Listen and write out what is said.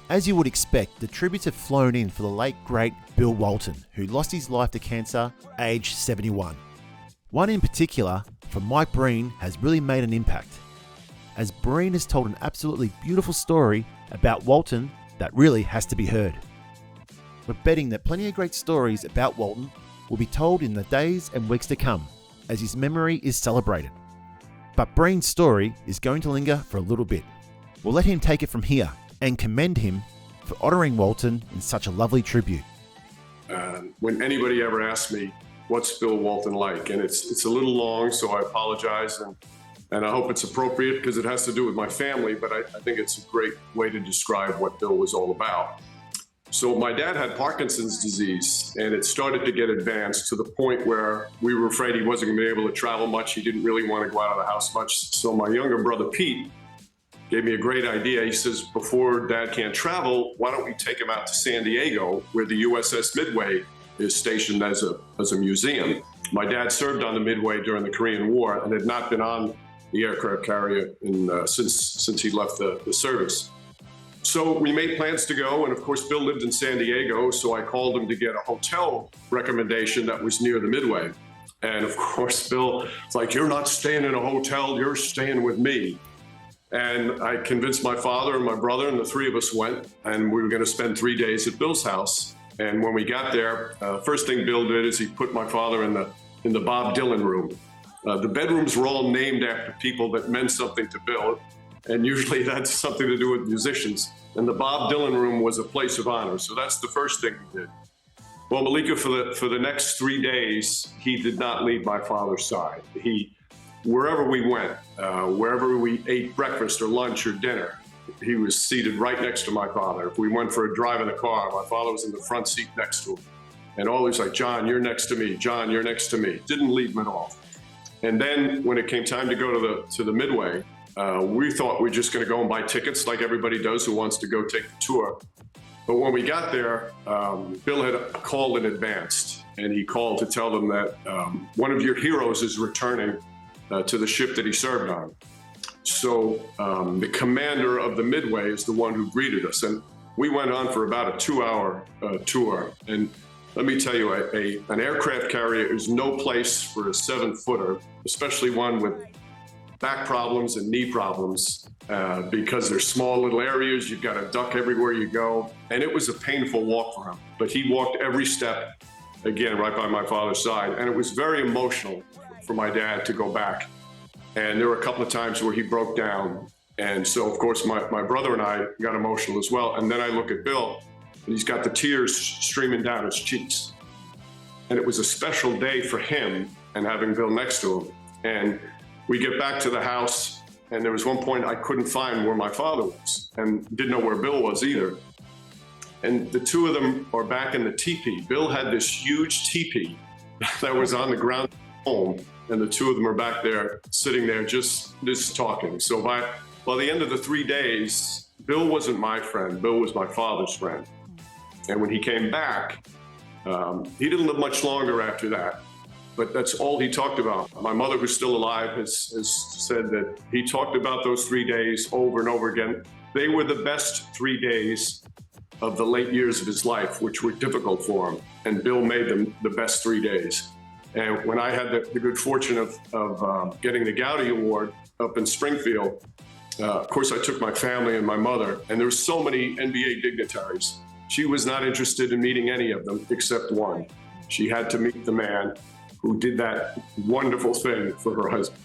As you would expect, the tributes have flown in for the late great Bill Walton, who lost his life to cancer aged 71. One in particular, from Mike Breen, has really made an impact, as Breen has told an absolutely beautiful story about Walton that really has to be heard. We're betting that plenty of great stories about Walton will be told in the days and weeks to come, as his memory is celebrated. But Breen's story is going to linger for a little bit. We'll let him take it from here and commend him for honouring Walton in such a lovely tribute. When anybody ever asks me, what's Bill Walton like? And it's a little long, so I apologize, and I hope it's appropriate because it has to do with my family, but I think it's a great way to describe what Bill was all about. So my dad had Parkinson's disease, and it started to get advanced to the point where we were afraid he wasn't going to be able to travel much. He didn't really want to go out of the house much. So my younger brother, Pete, gave me a great idea. He says, before Dad can't travel, why don't we take him out to San Diego, where the USS Midway is stationed as a museum. My dad served on the Midway during the Korean War and had not been on the aircraft carrier since he left the service. So we made plans to go, and of course Bill lived in San Diego, so I called him to get a hotel recommendation that was near the Midway. And of course Bill was like, you're not staying in a hotel, you're staying with me. And I convinced my father and my brother, and the three of us went, and we were going to spend 3 days at Bill's house. And when we got there, first thing Bill did is he put my father in the Bob Dylan room. The bedrooms were all named after people that meant something to Bill, and usually that's something to do with musicians. And the Bob Dylan room was a place of honor, so that's the first thing we did. Well, Malika, for the next 3 days, he did not leave my father's side. Wherever we went, wherever we ate breakfast or lunch or dinner, he was seated right next to my father. If we went for a drive in the car, my father was in the front seat next to him. And always like, John, you're next to me. John, you're next to me. Didn't leave him at all. And then when it came time to go to the Midway, we thought we were just going to go and buy tickets like everybody does who wants to go take the tour. But when we got there, Bill had called in advance, and he called to tell them that one of your heroes is returning to the ship that he served on. So the commander of the Midway is the one who greeted us. And we went on for about a 2-hour tour. And let me tell you, an aircraft carrier is no place for a 7-footer, especially one with back problems and knee problems, because there's small little areas. You've got to duck everywhere you go. And it was a painful walk for him. But he walked every step, again, right by my father's side. And it was very emotional for my dad to go back. And there were a couple of times where he broke down. And so, of course, my brother and I got emotional as well. And then I look at Bill, and he's got the tears streaming down his cheeks. And it was a special day for him and having Bill next to him. And we get back to the house, and there was one point I couldn't find where my father was and didn't know where Bill was either. And the two of them are back in the teepee. Bill had this huge teepee that was on the ground home, and the two of them are back there, sitting there, just talking. So by the end of the 3 days, Bill wasn't my friend. Bill was my father's friend. And when he came back, he didn't live much longer after that. But that's all he talked about. My mother, who's still alive, has said that he talked about those 3 days over and over again. They were the best 3 days of the late years of his life, which were difficult for him. And Bill made them the best 3 days. And when I had the good fortune of getting the Gowdy Award up in Springfield, of course, I took my family and my mother, and there were so many NBA dignitaries. She was not interested in meeting any of them except one. She had to meet the man who did that wonderful thing for her husband.